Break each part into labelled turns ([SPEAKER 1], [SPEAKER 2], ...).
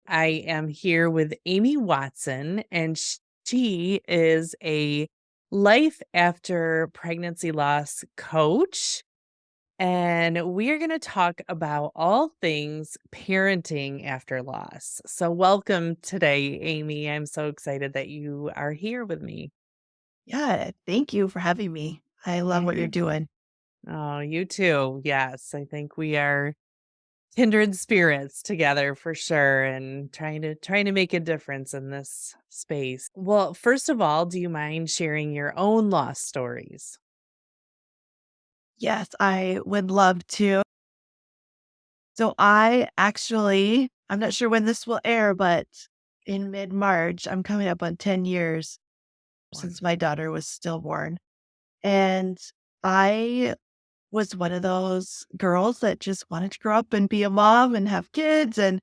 [SPEAKER 1] I am here with Amy Watson, and she is a life after pregnancy loss coach. And we are going to talk about all things parenting after loss. So, welcome today, Amy. I'm so excited that you are here with me.
[SPEAKER 2] Yeah, thank you for having me. I love what you're
[SPEAKER 1] Mhm.
[SPEAKER 2] doing.
[SPEAKER 1] Oh, you too. Yes, I think we are kindred spirits together for sure and trying to make a difference in this space. Well, first of all, do you mind sharing your own loss stories?
[SPEAKER 2] Yes, I would love to. So I'm not sure when this will air, but in mid-March, I'm coming up on 10 years since my daughter was stillborn. And I was one of those girls that just wanted to grow up and be a mom and have kids and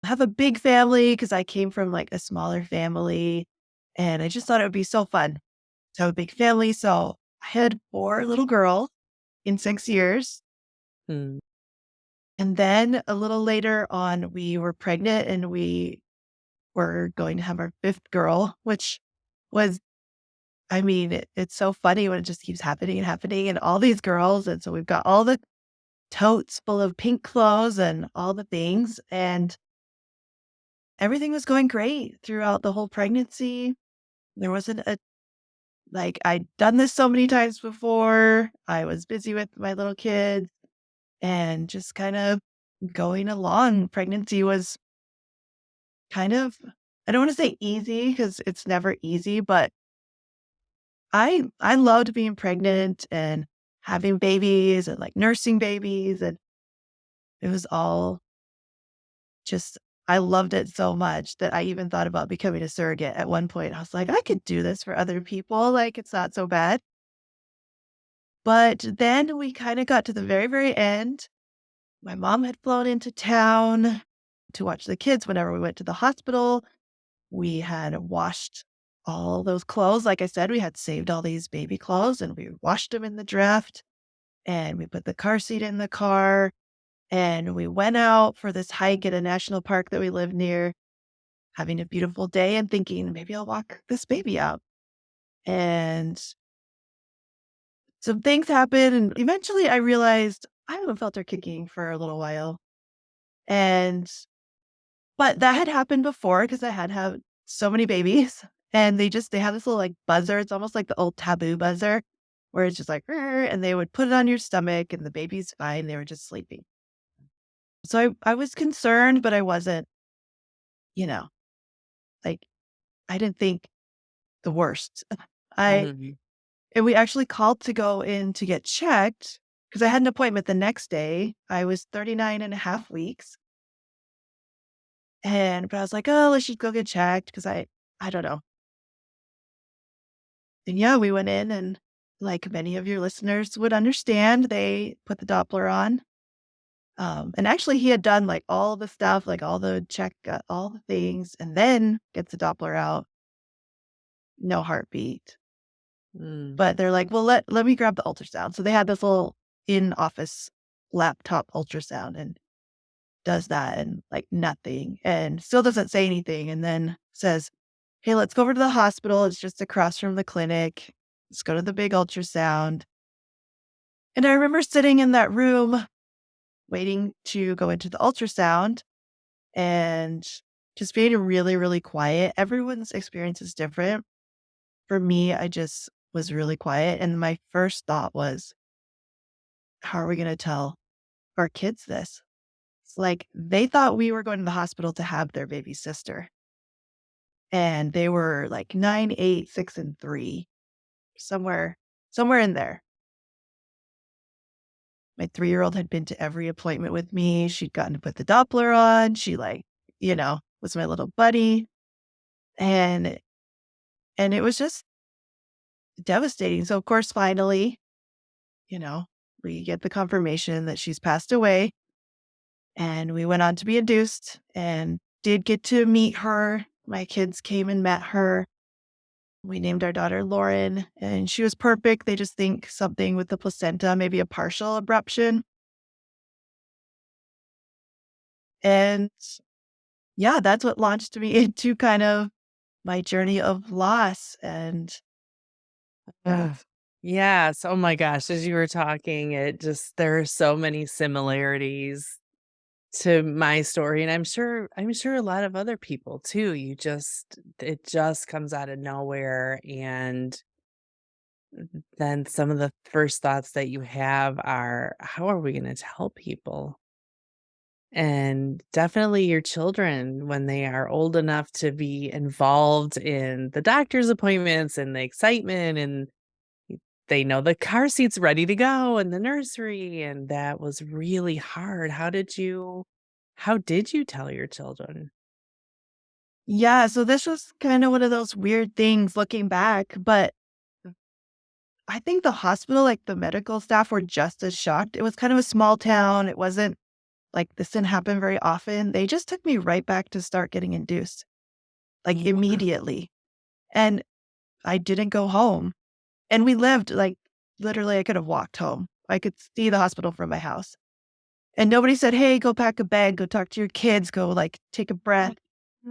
[SPEAKER 2] have a big family because I came from like a smaller family. And I just thought it would be so fun to have a big family. So I had four little girls in 6 years.
[SPEAKER 1] Hmm.
[SPEAKER 2] And then a little later on, we were pregnant and we were going to have our fifth girl, which was, it's so funny when it just keeps happening and happening and all these girls. And so we've got all the totes full of pink clothes and all the things. And everything was going great throughout the whole pregnancy. There wasn't a, like, I'd done this so many times before. I was busy with my little kids and just kind of going along. Pregnancy was kind of, I don't want to say easy because it's never easy, but I loved being pregnant and having babies and like nursing babies. And it was all just, I loved it so much that I even thought about becoming a surrogate at one point. I was like, I could do this for other people. Like, it's not so bad. But then we kind of got to the very, very end. My mom had flown into town to watch the kids whenever we went to the hospital. We had washed all those clothes. Like I said, we had saved all these baby clothes and we washed them in the draft and we put the car seat in the car and we went out for this hike at a national park that we live near, having a beautiful day and thinking maybe I'll walk this baby out. And some things happened. And eventually I realized I haven't felt her kicking for a little while. And but that had happened before because I had so many babies, and they have this little, like, buzzer. It's almost like the old Taboo buzzer, where it's just like, "Rrr," and they would put it on your stomach, and the baby's fine, they were just sleeping. So I was concerned, but I wasn't, you know, like, I didn't think the worst. I
[SPEAKER 1] Mhm.
[SPEAKER 2] and we actually called to go in to get checked because I had an appointment the next day. I was 39 and a half weeks, but I was like, "Oh, let's just go get checked because I don't know." And yeah, we went in and like many of your listeners would understand, they put the Doppler on. And actually he had done like all the stuff, like all the all the things, and then gets the Doppler out, no heartbeat.
[SPEAKER 1] Mm.
[SPEAKER 2] But they're like, well, let me grab the ultrasound. So they had this little in office laptop ultrasound and does that and like nothing and still doesn't say anything. And then says, hey, let's go over to the hospital. It's just across from the clinic. Let's go to the big ultrasound. And I remember sitting in that room waiting to go into the ultrasound and just being really, really quiet. Everyone's experience is different. For me, I just was really quiet. And my first thought was, how are we going to tell our kids this? It's like they thought we were going to the hospital to have their baby sister. And they were like 9, 8, 6, and 3, somewhere in there. My 3-year-old had been to every appointment with me. She'd gotten to put the Doppler on. She was my little buddy. And and it was just devastating. So of course, finally, you know, we get the confirmation that she's passed away. And we went on to be induced and did get to meet her. My kids came and met her. We named our daughter Lauren, and she was perfect. They just think something with the placenta, maybe a partial abruption. And yeah, that's what launched me into kind of my journey of loss and yeah.
[SPEAKER 1] Ugh. Yes, oh my gosh, as you were talking, it just there are so many similarities to my story, and I'm sure a lot of other people too. It just comes out of nowhere, and then some of the first thoughts that you have are, "How are we gonna tell people?" And definitely your children, when they are old enough to be involved in the doctor's appointments and the excitement, and they know the car seat's ready to go in the nursery, and that was really hard. How did you tell your children?
[SPEAKER 2] Yeah, so this was kind of one of those weird things looking back, but I think the hospital, like the medical staff were just as shocked. It was kind of a small town. It wasn't like this didn't happen very often. They just took me right back to start getting induced, like
[SPEAKER 1] Wow.
[SPEAKER 2] immediately. And I didn't go home. And we lived like literally I could have walked home. I could see the hospital from my house. And nobody said, "Hey, go pack a bag, go talk to your kids, go like take a breath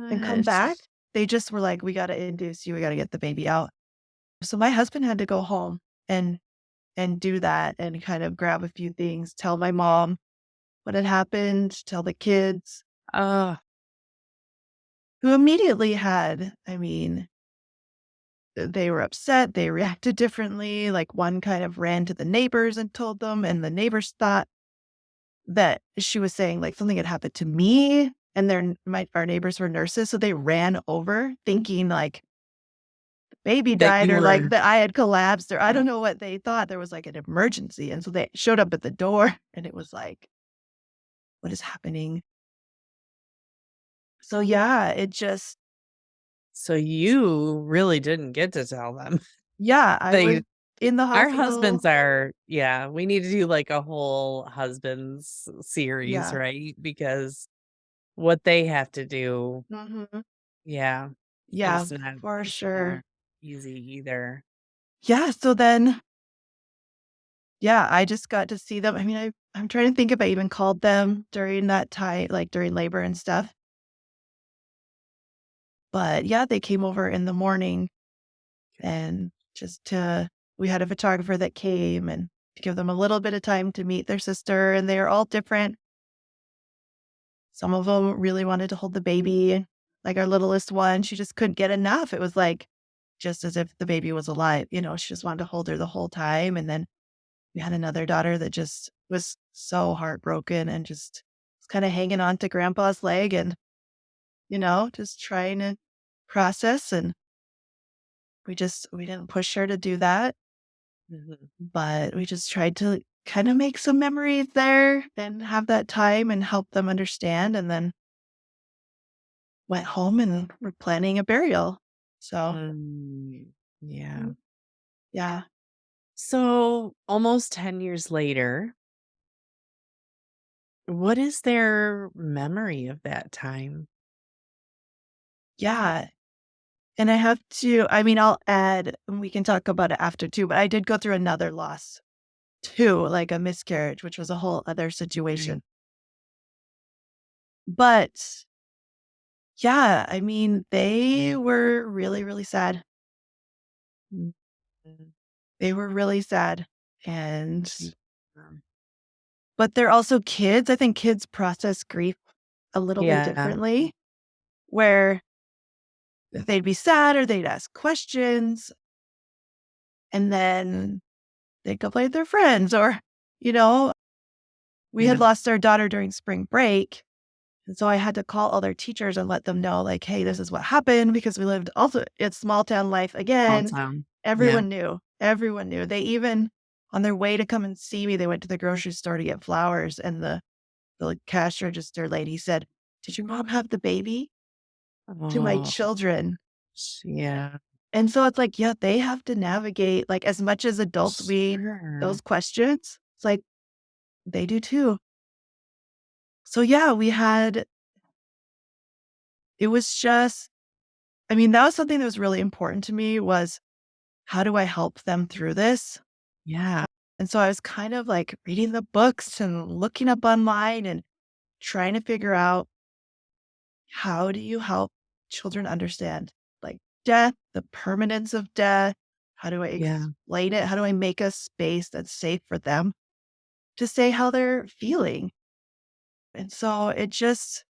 [SPEAKER 2] and come
[SPEAKER 1] Gosh.
[SPEAKER 2] back." They just were like, "We got to induce you. We got to get the baby out." So my husband had to go home and do that and kind of grab a few things, tell my mom what had happened, tell the kids,
[SPEAKER 1] Oh,
[SPEAKER 2] who immediately had, I mean, they were upset, they reacted differently. Like one kind of ran to the neighbors and told them, and the neighbors thought that she was saying like something had happened to me. And our neighbors were nurses, so they ran over thinking like baby
[SPEAKER 1] that
[SPEAKER 2] died
[SPEAKER 1] you
[SPEAKER 2] or like
[SPEAKER 1] were
[SPEAKER 2] that I had collapsed or I don't know what they thought. There was like an emergency. And so they showed up at the door and it was like, what is happening? So yeah, it just
[SPEAKER 1] so you really didn't get to tell them.
[SPEAKER 2] yeah, I was
[SPEAKER 1] They
[SPEAKER 2] in the
[SPEAKER 1] Our
[SPEAKER 2] hospital.
[SPEAKER 1] husbands are yeah, we need to do, like, a whole husbands series,
[SPEAKER 2] Yeah.
[SPEAKER 1] right? Because what they have to do,
[SPEAKER 2] Mhm.
[SPEAKER 1] yeah,
[SPEAKER 2] Yeah, for
[SPEAKER 1] it's
[SPEAKER 2] sure.
[SPEAKER 1] not easy either.
[SPEAKER 2] Yeah, so then yeah, I just got to see them. I mean, I'm trying to think if I even called them during that time, like during labor and stuff. But yeah, they came over in the morning and just to we had a photographer that came and to give them a little bit of time to meet their sister, and they're all different. Some of them really wanted to hold the baby, like our littlest one, she just couldn't get enough. It was like just as if the baby was alive, she just wanted to hold her the whole time. And then we had another daughter that just was so heartbroken and just was kind of hanging on to grandpa's leg and, just trying to process. And we didn't push her to do that,
[SPEAKER 1] Mhm.
[SPEAKER 2] but we just tried to kind of make some memories there and have that time and help them understand. And then went home and we're planning a burial. So,
[SPEAKER 1] Mm, yeah.
[SPEAKER 2] mm, yeah.
[SPEAKER 1] So, almost 10 years later, what is their memory of that time?
[SPEAKER 2] Yeah. And I have to, I mean, I'll add, and we can talk about it after too, but I did go through another loss too, like a miscarriage, which was a whole other
[SPEAKER 1] Right.
[SPEAKER 2] situation. But yeah, I mean, they were really, really sad.
[SPEAKER 1] Mhm.
[SPEAKER 2] They were really sad. And,
[SPEAKER 1] Yeah.
[SPEAKER 2] but they're also kids. I think kids process grief a little bit
[SPEAKER 1] Yeah.
[SPEAKER 2] differently, where they'd be sad or they'd ask questions and then they'd go play with their friends or, you know, we had
[SPEAKER 1] Yeah.
[SPEAKER 2] lost our daughter during spring break. And so I had to call all their teachers and let them know, like, hey, this is what happened because we lived also it's small town life
[SPEAKER 1] Small
[SPEAKER 2] again.
[SPEAKER 1] town. Yeah.
[SPEAKER 2] Everyone knew. Everyone knew. They even on their way to come and see me, they went to the grocery store to get flowers. And the like, cash register lady said, "Did your mom have the baby?" To my
[SPEAKER 1] Oh,
[SPEAKER 2] children.
[SPEAKER 1] yeah.
[SPEAKER 2] And so it's like, yeah, they have to navigate like as much as adults we
[SPEAKER 1] Sure.
[SPEAKER 2] those questions. It's like they do too. So yeah, we had it was just I mean, that was something that was really important to me was how do I help them through this?
[SPEAKER 1] Yeah.
[SPEAKER 2] And so I was kind of like reading the books and looking up online and trying to figure out how do you help children understand like death, the permanence of death? How do I
[SPEAKER 1] Yeah.
[SPEAKER 2] explain it? How do I make a space that's safe for them to say how they're feeling? And so it just,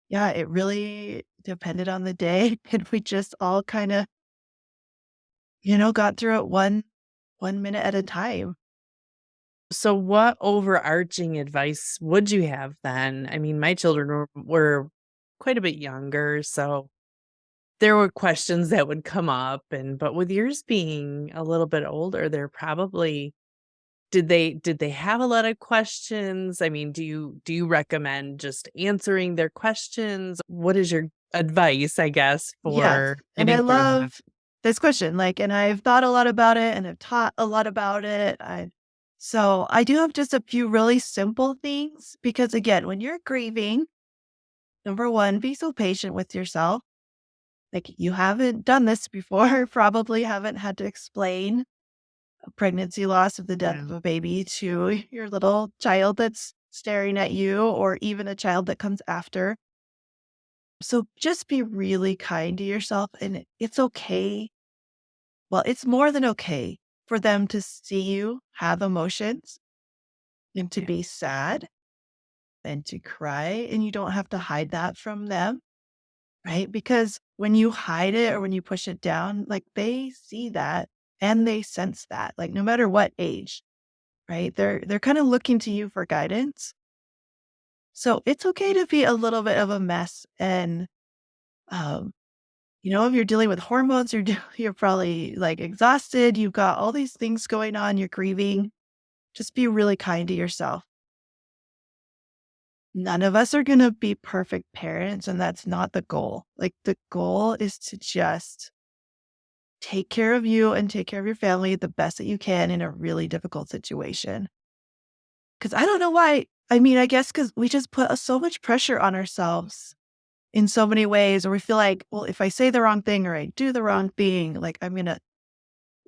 [SPEAKER 2] yeah, it really depended on the day. And we just all kind of, got through it one minute at a time.
[SPEAKER 1] So what overarching advice would you have then? I mean, my children were quite a bit younger, so there were questions that would come up, and but with yours being a little bit older, they're probably did they have a lot of questions? I mean, do you recommend just answering their questions? What is your advice, I guess,
[SPEAKER 2] Yes.
[SPEAKER 1] for
[SPEAKER 2] And I
[SPEAKER 1] getting through that?
[SPEAKER 2] love this question. Like, and I've thought a lot about it and I've taught a lot about it. So I do have just a few really simple things because again, when you're grieving, number one, be so patient with yourself. Like you haven't done this before, probably haven't had to explain a pregnancy loss of the death
[SPEAKER 1] Yeah.
[SPEAKER 2] of a baby to your little child that's staring at you or even a child that comes after. So just be really kind to yourself and it's okay. Well, it's more than okay for them to see you have emotions and to
[SPEAKER 1] Yeah.
[SPEAKER 2] be sad and to cry, and you don't have to hide that from them, right? Because when you hide it or when you push it down, like they see that and they sense that, like no matter what age, right? They're kind of looking to you for guidance. So it's okay to be a little bit of a mess and um if you're dealing with hormones, you're probably like exhausted, you've got all these things going on, you're grieving. Just be really kind to yourself. None of us are going to be perfect parents, and that's not the goal. Like, the goal is to just take care of you and take care of your family the best that you can in a really difficult situation. Because I don't know why. I mean, I guess because we just put so much pressure on ourselves in so many ways, or we feel like, well, if I say the wrong thing or I do the wrong thing, like I'm going to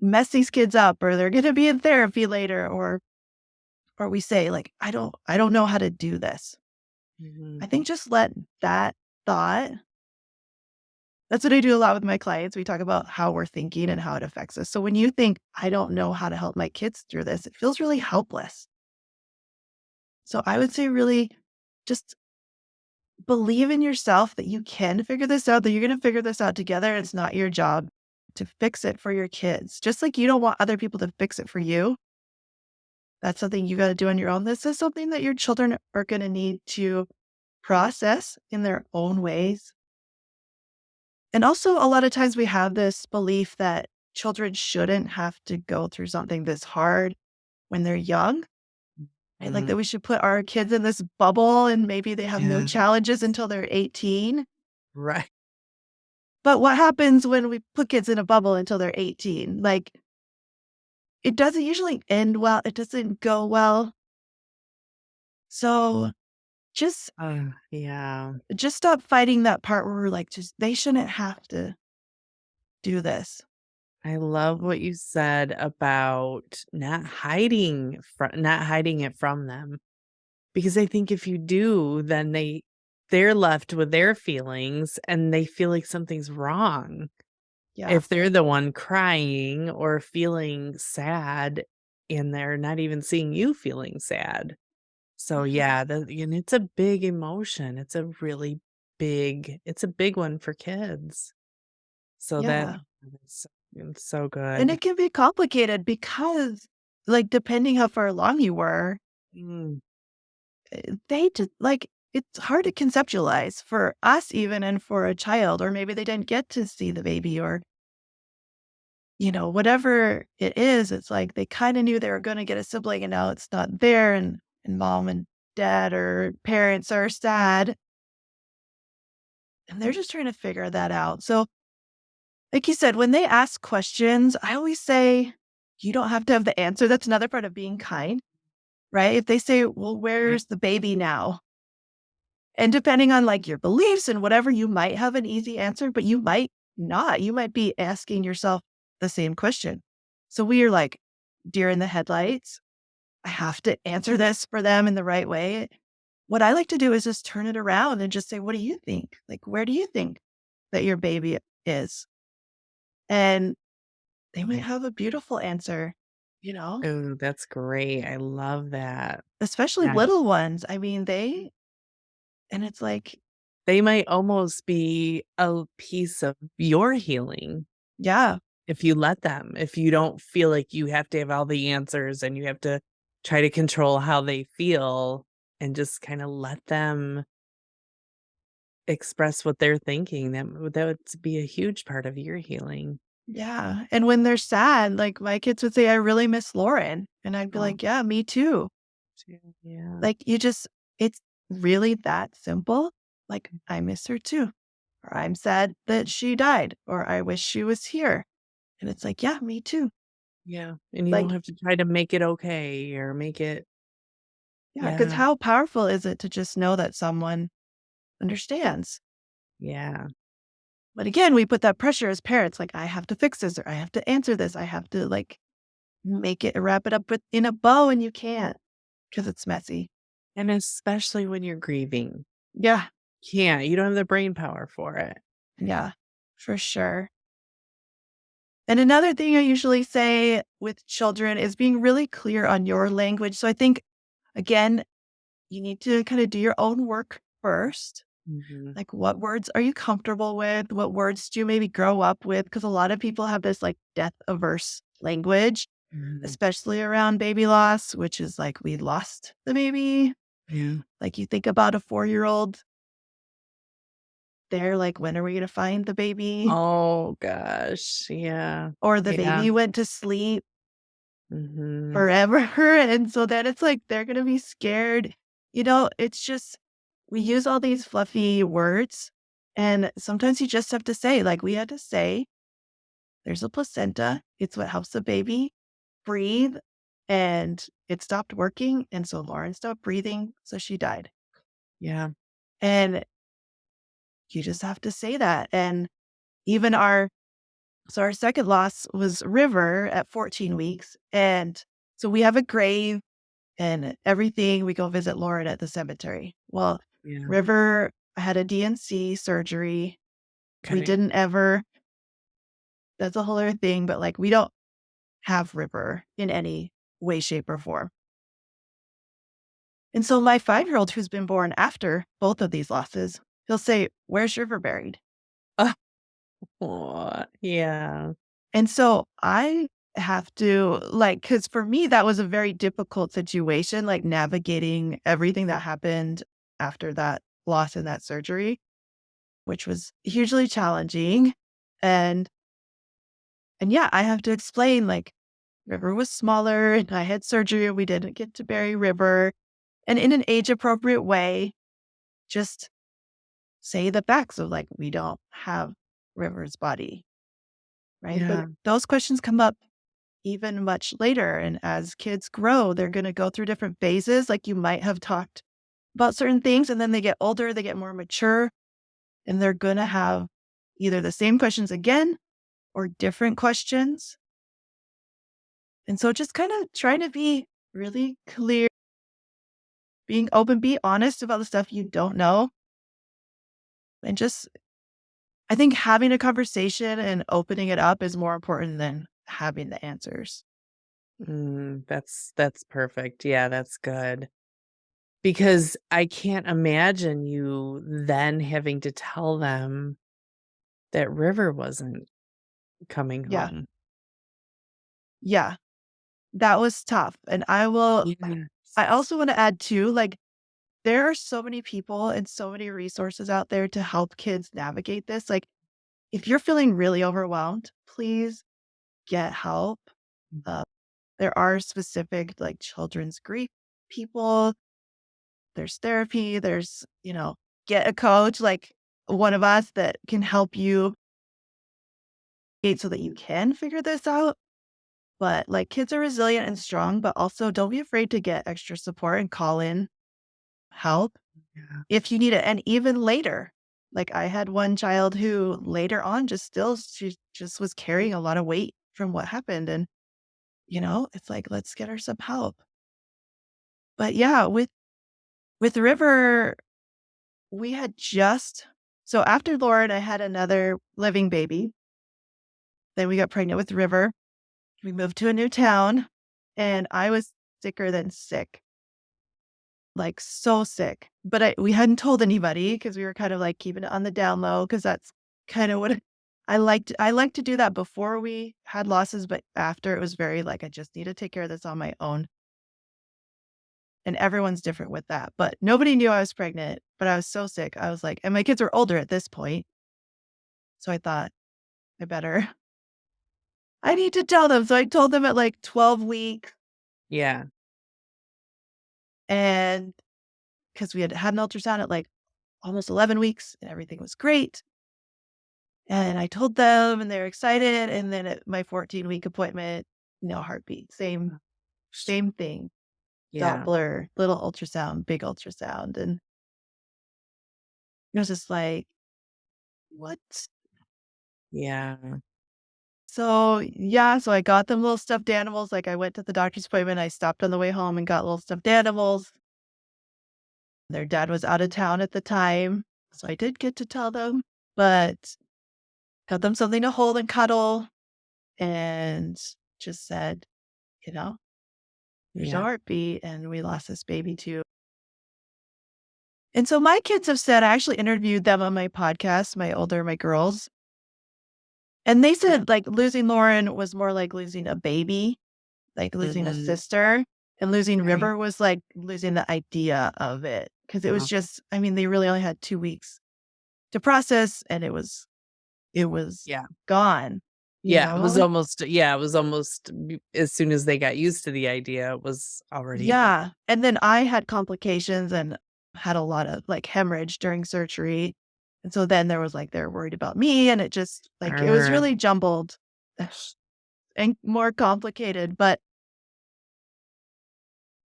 [SPEAKER 2] mess these kids up or they're going to be in therapy later, or we say like, I don't know how to do this. I
[SPEAKER 1] Mhm.
[SPEAKER 2] think just let that thought that's what I do a lot with my clients. We talk about how we're thinking and how it affects us. So when you think, I don't know how to help my kids through this, it feels really helpless. So I would say, really just believe in yourself that you can figure this out, that you're going to figure this out together. It's not your job to fix it for your kids. Just like you don't want other people to fix it for you. That's something you got to do on your own. This is something that your children are going to need to process in their own ways. And also, a lot of times we have this belief that children shouldn't have to go through something this hard when they're young, right? Like that
[SPEAKER 1] Mhm.
[SPEAKER 2] we should put our kids in this bubble and maybe they have no
[SPEAKER 1] Yeah.
[SPEAKER 2] challenges until they're 18.
[SPEAKER 1] Right.
[SPEAKER 2] But what happens when we put kids in a bubble until they're 18? Like it doesn't usually end well, it doesn't go well. So just
[SPEAKER 1] Yeah.
[SPEAKER 2] just stop fighting that part where we're like, just they shouldn't have to do this.
[SPEAKER 1] I love what you said about not hiding it from them, because I think if you do, then they're left with their feelings and they feel like something's wrong.
[SPEAKER 2] Yeah.
[SPEAKER 1] If they're the one crying or feeling sad and they're not even seeing you feeling sad. So yeah, and it's a big emotion. It's a big one for kids. So
[SPEAKER 2] Yeah.
[SPEAKER 1] that's it's so
[SPEAKER 2] And
[SPEAKER 1] good.
[SPEAKER 2] it can be complicated because, like, depending how far along you were,
[SPEAKER 1] Mm,
[SPEAKER 2] they just like it's hard to conceptualize for us even and for a child, or maybe they didn't get to see the baby or, whatever it is, it's like they kind of knew they were going to get a sibling and now it's not there and mom and dad or parents are sad and they're just trying to figure that out. So, like you said, when they ask questions, I always say you don't have to have the answer. That's another part of being kind. Right? If they say, "Well,
[SPEAKER 1] right.
[SPEAKER 2] where's the baby now?" And depending on, like, your beliefs and whatever, you might have an easy answer, but you might not. You might be asking yourself the same question. So we are like deer in the headlights. I have to answer this for them in the right way. what I like to do is just turn it around and just say, "What do you think? Like, where do you think that your baby is?" And they might have a beautiful answer, you know,
[SPEAKER 1] Oh, that's great. I love that.
[SPEAKER 2] especially
[SPEAKER 1] Yeah.
[SPEAKER 2] little ones. I mean, and it's like,
[SPEAKER 1] They might almost be a piece of your healing
[SPEAKER 2] yeah,
[SPEAKER 1] if you let them, if you don't feel like you have to have all the answers and you have to try to control how they feel and just kinda let them express what they're thinking, that would be a huge part of your healing.
[SPEAKER 2] yeah. And when they're sad, like my kids would say, "I really miss Lauren." And I'd be
[SPEAKER 1] Oh,
[SPEAKER 2] like, "Yeah, me too."
[SPEAKER 1] yeah.
[SPEAKER 2] Like, it's really that simple. Like, I miss her too. Or I'm sad that she died. Or I wish she was here. And it's like, yeah, me too.
[SPEAKER 1] Yeah, and you don't
[SPEAKER 2] Like,
[SPEAKER 1] have to try to make it okay or make it
[SPEAKER 2] yeah, because
[SPEAKER 1] yeah,
[SPEAKER 2] how powerful is it to just know that someone understands?
[SPEAKER 1] yeah,
[SPEAKER 2] But again, we put that pressure as parents, like, I have to fix this or I have to answer this. I have to like make it wrap it up in a bow and you can't because it's messy.
[SPEAKER 1] and especially when you're grieving.
[SPEAKER 2] Yeah.
[SPEAKER 1] You don't have the brain power for it.
[SPEAKER 2] Yeah, for sure. And another thing I usually say with children is being really clear on your language. So I think, again, you need to kind of do your own work first.
[SPEAKER 1] Mhm,
[SPEAKER 2] Like, what words are you comfortable with? What words do you maybe grow up with? Because a lot of people have this like death averse language,
[SPEAKER 1] mhm,
[SPEAKER 2] especially around baby loss, which is like, we lost the baby.
[SPEAKER 1] yeah.
[SPEAKER 2] Like, you think about a 4-year old, they're like, when are we going to find the baby?
[SPEAKER 1] Oh gosh, yeah,
[SPEAKER 2] Or the
[SPEAKER 1] yeah,
[SPEAKER 2] baby went to sleep
[SPEAKER 1] mhm.
[SPEAKER 2] forever. And so then it's like they're going to be scared. It's just, we use all these fluffy words. And sometimes you just have to say, like we had to say, there's a placenta. It's what helps the baby breathe. And it stopped working. And so Lauren stopped breathing. So she died.
[SPEAKER 1] Yeah,
[SPEAKER 2] And you just have to say that. And even our second loss was River at 14 weeks. And so we have a grave and everything. We go visit Lauren at the cemetery. Well,
[SPEAKER 1] yeah,
[SPEAKER 2] River had a DNC surgery. We
[SPEAKER 1] okay.
[SPEAKER 2] didn't ever, that's a whole other thing, but like we don't have River in any way, shape, or form. And so my 5-year old, who's been born after both of these losses, he'll say, "Where's River buried?"
[SPEAKER 1] Aw, yeah,
[SPEAKER 2] And so I have to, like, because for me, that was a very difficult situation, like navigating everything that happened after that loss and that surgery, which was hugely challenging. And and yeah, I have to explain like River was smaller and I had surgery and we didn't get to bury River. And in an age appropriate way, just say the facts of like we don't have River's body. Right. But
[SPEAKER 1] yeah,
[SPEAKER 2] those questions come up even much later. And as kids grow, they're going to go through different phases. Like you might have talked about certain things and then they get older, they get more mature, and they're going to have either the same questions again or different questions. And so just kind of trying to be really clear, being open, be honest about the stuff you don't know. And just, I think having a conversation and opening it up is more important than having the answers.
[SPEAKER 1] that's perfect. Yeah, that's good. Because I can't imagine you then having to tell them that River wasn't coming
[SPEAKER 2] Yeah.
[SPEAKER 1] home.
[SPEAKER 2] Yeah. That was tough. And I
[SPEAKER 1] Yes.
[SPEAKER 2] also want to add too, like, there are so many people and so many resources out there to help kids navigate this. Like, if you're feeling really overwhelmed, please get help. Uh, there are specific, like, children's grief people, there's therapy, get a coach like one of us that can help you so that you can figure this out. But like, kids are resilient and strong, but also don't be afraid to get extra support and call in help
[SPEAKER 1] Yeah.
[SPEAKER 2] if you need it. And even later, like I had one child who later on she just was carrying a lot of weight from what happened. And, it's like, let's get her some help. But yeah, With River, we had just so after Lauren, I had another living baby. Then we got pregnant with River. We moved to a new town, and I was sicker than sick, like, so sick. But we hadn't told anybody because we were kind of, like, keeping it on the down low because that's kinda what I like to do that before we had losses, but after it was very, like, I just need to take care of this on my own, and everyone's different with that, but nobody knew I was pregnant, but I was so sick. I was like and my kids were older at this point, so I thought, "I better I need to tell them." So I told them at, like, 12 weeks,
[SPEAKER 1] Yeah.
[SPEAKER 2] and because we had an ultrasound at, like, almost 11 weeks, and everything was great. And I told them, and they were excited, and then at my 14-week appointment, no heartbeat, same thing,
[SPEAKER 1] Yeah.
[SPEAKER 2] Doppler, little ultrasound, big ultrasound, and it was just like, "What?"
[SPEAKER 1] Yeah.
[SPEAKER 2] So, yeah, so I got them little stuffed animals, like, I went to the doctor's appointment, I stopped on the way home and got little stuffed animals. Their dad was out of town at the time, so I did get to tell them, but got them something to hold and cuddle and just said, you know, "There's no
[SPEAKER 1] Yeah.
[SPEAKER 2] heartbeat, and we lost this baby too." And so my kids have said I actually interviewed them on my podcast, my girls, and they said, like, losing Lauren was more like losing a baby, like losing a
[SPEAKER 1] Mhm.
[SPEAKER 2] sister, and losing
[SPEAKER 1] Right.
[SPEAKER 2] River was like losing the idea of it because it was
[SPEAKER 1] Oh,
[SPEAKER 2] just I mean, they really only had 2 weeks to process, and it was
[SPEAKER 1] yeah.
[SPEAKER 2] gone, you
[SPEAKER 1] Yeah,
[SPEAKER 2] know?
[SPEAKER 1] it was almost b as soon as they got used to the idea, it was already gone.
[SPEAKER 2] Yeah, and then I had complications and had a lot of, like, hemorrhage during surgery, and so then there was, like they're worried about me, and it just like, it was
[SPEAKER 1] Er,
[SPEAKER 2] really jumbled and more complicated, but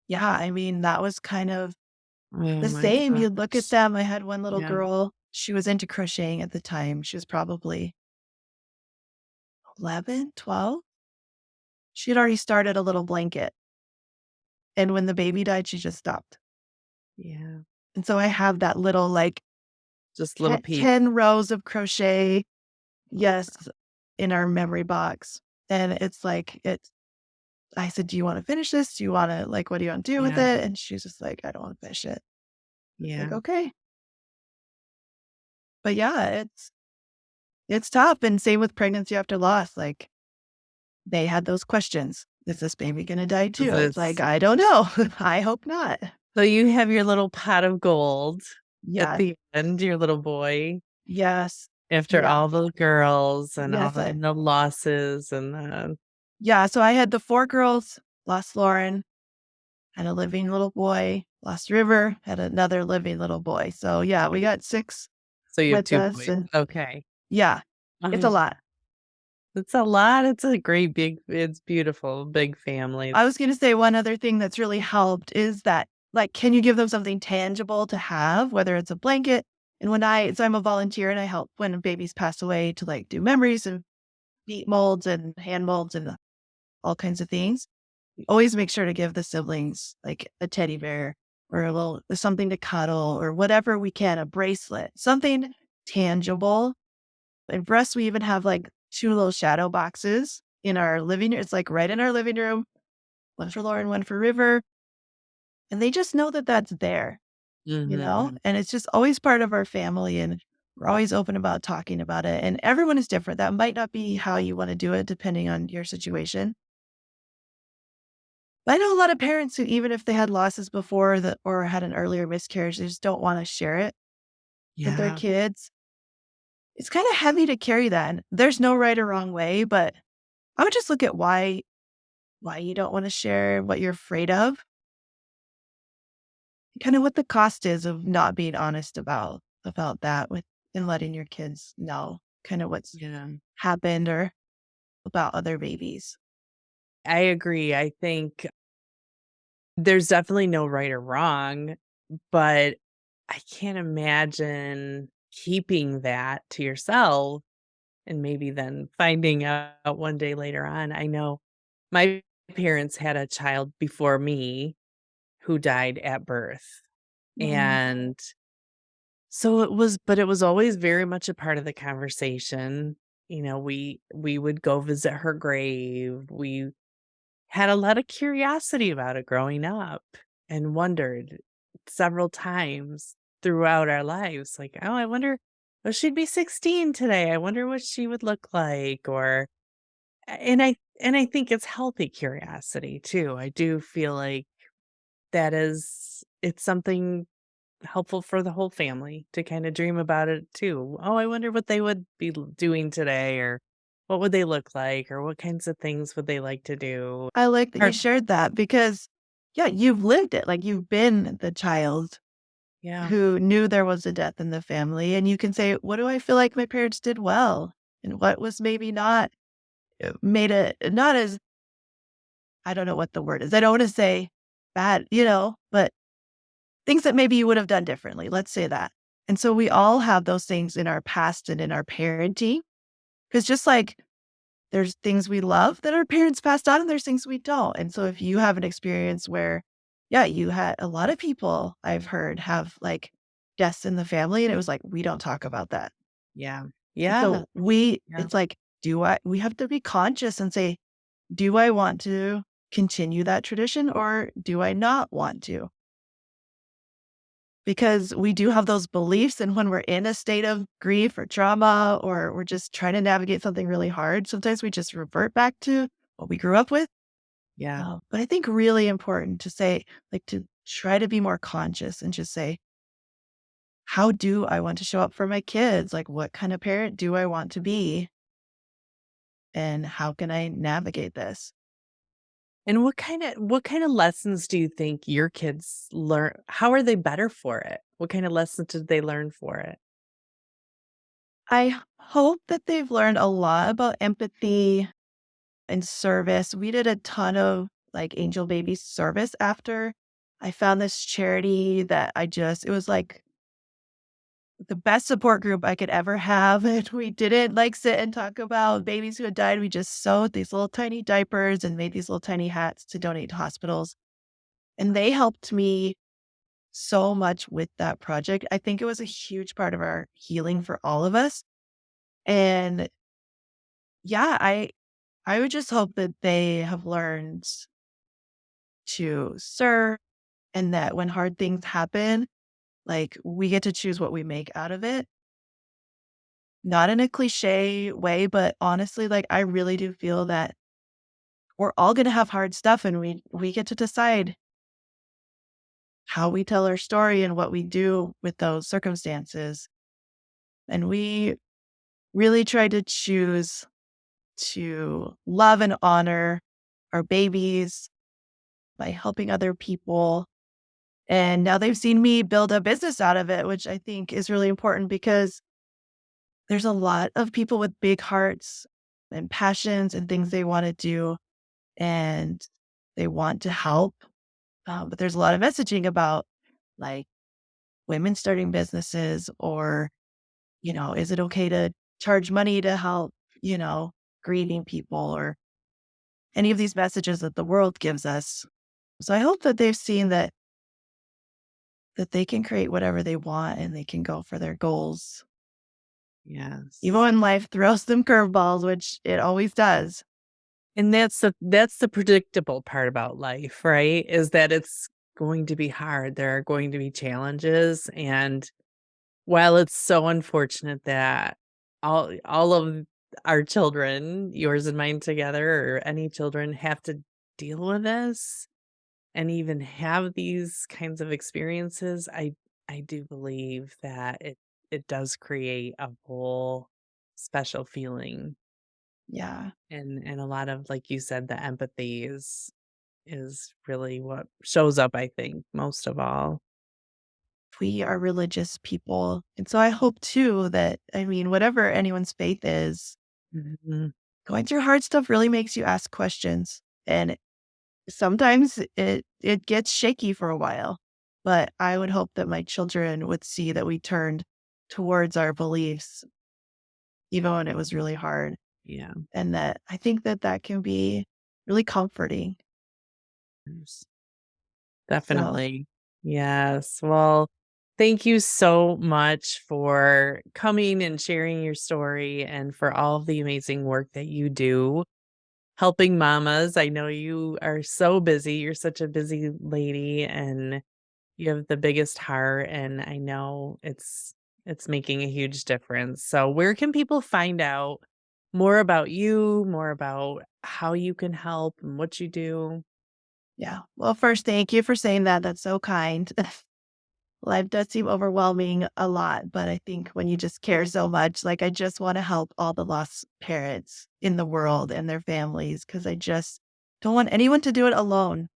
[SPEAKER 2] yeah, I mean, that was kind of
[SPEAKER 1] oh
[SPEAKER 2] the
[SPEAKER 1] my
[SPEAKER 2] same. You look at
[SPEAKER 1] gosh.
[SPEAKER 2] them I had one little
[SPEAKER 1] Yeah.
[SPEAKER 2] girl, she was into crocheting at the time, she was probably 11, 12. She had already started a little blanket, and when the baby died, she just stopped,
[SPEAKER 1] Yeah.
[SPEAKER 2] and so I have that little, like,
[SPEAKER 1] Just little piece.
[SPEAKER 2] 10 rows of crochet, yes, in our memory box, and it's like it's I said, "Do you wanna finish this? Do you wanna like, what do you wanna do with
[SPEAKER 1] Yeah.
[SPEAKER 2] it?" And she's just like, "I don't wanna finish it." It's like,
[SPEAKER 1] Yeah.
[SPEAKER 2] "Okay." But yeah, it's tough, and same with pregnancy after loss, like, they had those questions. "Is this baby gonna die too?" It's like,
[SPEAKER 1] This
[SPEAKER 2] "I don't know. I hope not."
[SPEAKER 1] so you have your little pot of gold at
[SPEAKER 2] Yeah.
[SPEAKER 1] the end, your little boy,
[SPEAKER 2] Yes.
[SPEAKER 1] after
[SPEAKER 2] Yeah.
[SPEAKER 1] all the girls and all
[SPEAKER 2] Yes,
[SPEAKER 1] the the losses and the
[SPEAKER 2] yeah, so I had the 4 girls, lost Lauren, had a living little boy, lost River, had another living little boy. So, yeah, we got 6
[SPEAKER 1] so you have
[SPEAKER 2] with
[SPEAKER 1] 2
[SPEAKER 2] us,
[SPEAKER 1] boys.
[SPEAKER 2] and
[SPEAKER 1] Okay.
[SPEAKER 2] yeah, it's a
[SPEAKER 1] Oh,
[SPEAKER 2] lot.
[SPEAKER 1] it's a lot, it's a great big it's beautiful, big family.
[SPEAKER 2] I was gonna say one other thing that's really helped is that, like, can you give them something tangible to have, whether it's a blanket? And I'm a volunteer and I help when babies pass away to, like, do memories and beat molds and hand molds and all kinds of things. Always make sure to give the siblings, like, a teddy bear or a little something to cuddle or whatever we can, a bracelet, something tangible. And for us, we even have, like, 2 little shadow boxes in our living room. It's, like, right in our living room, one for Lauren, one for River, and they just know that that's there, you know?
[SPEAKER 1] Mhm.
[SPEAKER 2] And it's just always part of our family, and we're always open about talking about it, and everyone is different. That might not be how you wanna do it depending on your situation. I know a lot of parents who, even if they had losses before that or had an earlier miscarriage, they just don't wanna share it with their
[SPEAKER 1] Yeah.
[SPEAKER 2] kids. It's kinda heavy to carry that, and there's no right or wrong way, but I would just look at why you don't wanna share, what you're afraid of, kinda what the cost is of not being honest about that with and letting your kids know kinda what's
[SPEAKER 1] Yeah.
[SPEAKER 2] happened or about other babies.
[SPEAKER 1] I agree, I think there's definitely no right or wrong, but I can't imagine keeping that to yourself and maybe then finding out one day later on. I know my parents had a child before me who died at birth,
[SPEAKER 2] Mhm.
[SPEAKER 1] And so it was always very much a part of the conversation. We would go visit her grave. We had a lot of curiosity about it growing up and wondered several times throughout our lives, like, "Oh, I wonder, oh, she'd be 16 today. I wonder what she would look like," or and I think it's healthy curiosity too. I do feel like it's something helpful for the whole family to kinda dream about it too. "Oh, I wonder what they would be doing today," or "What would they look like," or "What kinds of things would they like to do?"
[SPEAKER 2] I like that you
[SPEAKER 1] Or
[SPEAKER 2] shared that because, yeah, you've lived it, like, you've been the child
[SPEAKER 1] yeah,
[SPEAKER 2] who knew there was a death in the family, and you can say, "What do I feel like my parents did well? And what was maybe not made it not as" I don't know what the word is. I don't wanna say bad, but things that maybe you would have done differently, let's say that. And so we all have those things in our past and in our parenting, because just like there's things we love that our parents passed on and there's things we don't. And so if you have an experience where, yeah, you had a lot of people I've heard have like deaths in the family and it was like, we don't talk about that.
[SPEAKER 1] yeah,
[SPEAKER 2] And
[SPEAKER 1] yeah,
[SPEAKER 2] so
[SPEAKER 1] yeah.
[SPEAKER 2] it's like, we have to be conscious and say, do I want to continue that tradition or do I not want to? Because we do have those beliefs. And when we're in a state of grief or trauma, or we're just trying to navigate something really hard, sometimes we just revert back to what we grew up with.
[SPEAKER 1] Yeah.
[SPEAKER 2] But I think really important to say, like, to try to be more conscious and just say, how do I want to show up for my kids? Like, what kind of parent do I want to be? And how can I navigate this?
[SPEAKER 1] And what kinda lessons do you think your kids learn? How are they better for it? What kind of lessons did they learn for it?
[SPEAKER 2] Hope that they've learned a lot about empathy and service. We did a ton of like angel baby service after I found this charity that it was like the best support group I could ever have. And we didn't like sit and talk about babies who had died. We just sewed these little tiny diapers and made these little tiny hats to donate to hospitals. And they helped me so much with that project. I think it was a huge part of our healing for all of us. And yeah, I would just hope that they have learned to serve and that when hard things happen, like, we get to choose what we make out of it. Not in a cliche way, but honestly, like, I really do feel that we're all gonna have hard stuff and we get to decide how we tell our story and what we do with those circumstances. And we really try to choose to love and honor our babies by helping other people. And now they've seen me build a business out of it, which I think is really important because there's a lot of people with big hearts and passions and things they want to do and they want to help. But there's a lot of messaging about like women starting businesses or, is it okay to charge money to help, you know, grieving people or any of these messages that the world gives us. So I hope that they've seen that they can create whatever they want and they can go for their goals. Even
[SPEAKER 1] Yes.
[SPEAKER 2] when life throws them curveballs, which it always does.
[SPEAKER 1] And that's the predictable part about life, right? Is that it's going to be hard. There are going to be challenges, and while it's so unfortunate that all of our children, yours and mine together, or any children, have to deal with this and even have these kinds of experiences, I do believe that it does create a whole special feeling,
[SPEAKER 2] Yeah.
[SPEAKER 1] and a lot of, like you said, the empathy is really what shows up, I think, most of all.
[SPEAKER 2] We are religious people. And so I hope too that, I mean, whatever anyone's faith is,
[SPEAKER 1] Mhm.
[SPEAKER 2] going through hard stuff really makes you ask questions. And sometimes it gets shaky for a while. But I would hope that my children would see that we turned towards our beliefs, even when it was really hard.
[SPEAKER 1] Yeah.
[SPEAKER 2] And that I think that that can be really comforting.
[SPEAKER 1] Yes.
[SPEAKER 2] So
[SPEAKER 1] Definitely. Yes. Well, thank you so much for coming and sharing your story and for all of the amazing work that you do helping mamas. I know you are so busy. You're such a busy lady and you have the biggest heart and I know it's making a huge difference. So where can people find out more about you, more about how you can help and what you do?
[SPEAKER 2] Yeah. Well, first, thank you for saying that. That's so kind. Life does seem overwhelming a lot, but I think when you just care so much, like I just want to help all the lost parents in the world and their families because I just don't want anyone to do it alone.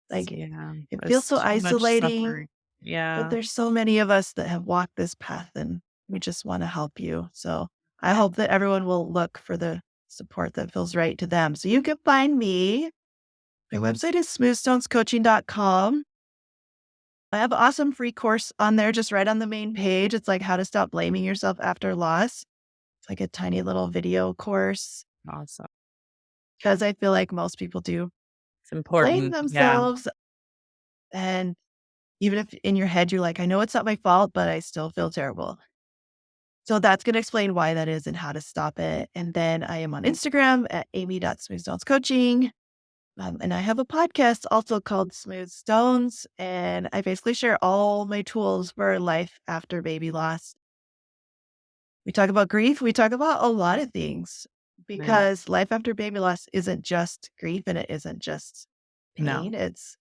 [SPEAKER 2] Like
[SPEAKER 1] Yeah,
[SPEAKER 2] it feels
[SPEAKER 1] there's
[SPEAKER 2] so
[SPEAKER 1] too much
[SPEAKER 2] isolating,
[SPEAKER 1] suffering.
[SPEAKER 2] but
[SPEAKER 1] Yeah.
[SPEAKER 2] there's so many of us that have walked this path and we just want to help you. So I hope that everyone will look for the support that feels right to them. So you can find me. My website is smoothstonescoaching.com. I have an awesome free course on there, just right on the main page. It's like how to stop blaming yourself after loss. It's like a tiny little video course
[SPEAKER 1] Awesome.
[SPEAKER 2] because I feel like most people do
[SPEAKER 1] It's
[SPEAKER 2] blame
[SPEAKER 1] important. Yeah.
[SPEAKER 2] themselves. And even if in your head you're like, I know it's not my fault, but I still feel terrible. So that's going to explain why that is and how to stop it. And then I am on Instagram at amy.smoothstonescoaching. And I have a podcast also called Smooth Stones. And I basically share all my tools for life after baby loss. We talk about grief. We talk about a lot of things
[SPEAKER 1] Right.
[SPEAKER 2] because life after baby loss isn't just grief and it isn't just
[SPEAKER 1] No.
[SPEAKER 2] pain. It's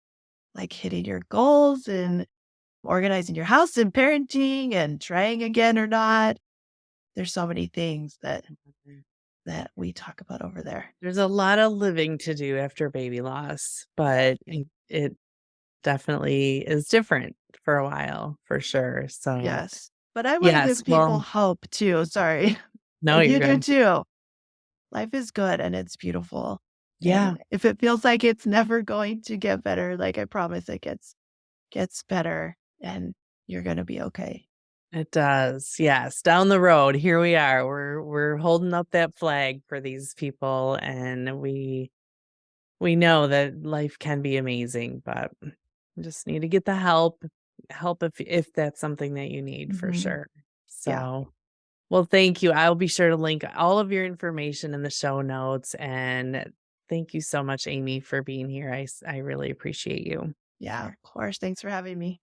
[SPEAKER 2] like hitting your goals and organizing your house and parenting and trying again or not. There's so many things
[SPEAKER 1] Mhm.
[SPEAKER 2] that we talk about over there.
[SPEAKER 1] There's a lot of living to do after baby loss,
[SPEAKER 2] Yeah.
[SPEAKER 1] but it definitely is different for a while, for sure. So,
[SPEAKER 2] Yes. But I want to
[SPEAKER 1] yes,
[SPEAKER 2] give people
[SPEAKER 1] well,
[SPEAKER 2] hope too. Sorry.
[SPEAKER 1] no,
[SPEAKER 2] And
[SPEAKER 1] you're
[SPEAKER 2] you do
[SPEAKER 1] good.
[SPEAKER 2] too. Life is good and it's beautiful.
[SPEAKER 1] Yeah,
[SPEAKER 2] And if it feels like it's never going to get better, like I promise it gets better and you're gonna be okay.
[SPEAKER 1] it does. Yes, down the road, here we are. We're holding up that flag for these people, and we know that life can be amazing, but you just need to get the help if that's something that you need for
[SPEAKER 2] Mhm.
[SPEAKER 1] sure.
[SPEAKER 2] Yeah.
[SPEAKER 1] So, well, thank you. I'll be sure to link all of your information in the show notes, and thank you so much, Amy, for being here. I really appreciate you.
[SPEAKER 2] Yeah, of course. Thanks for having me.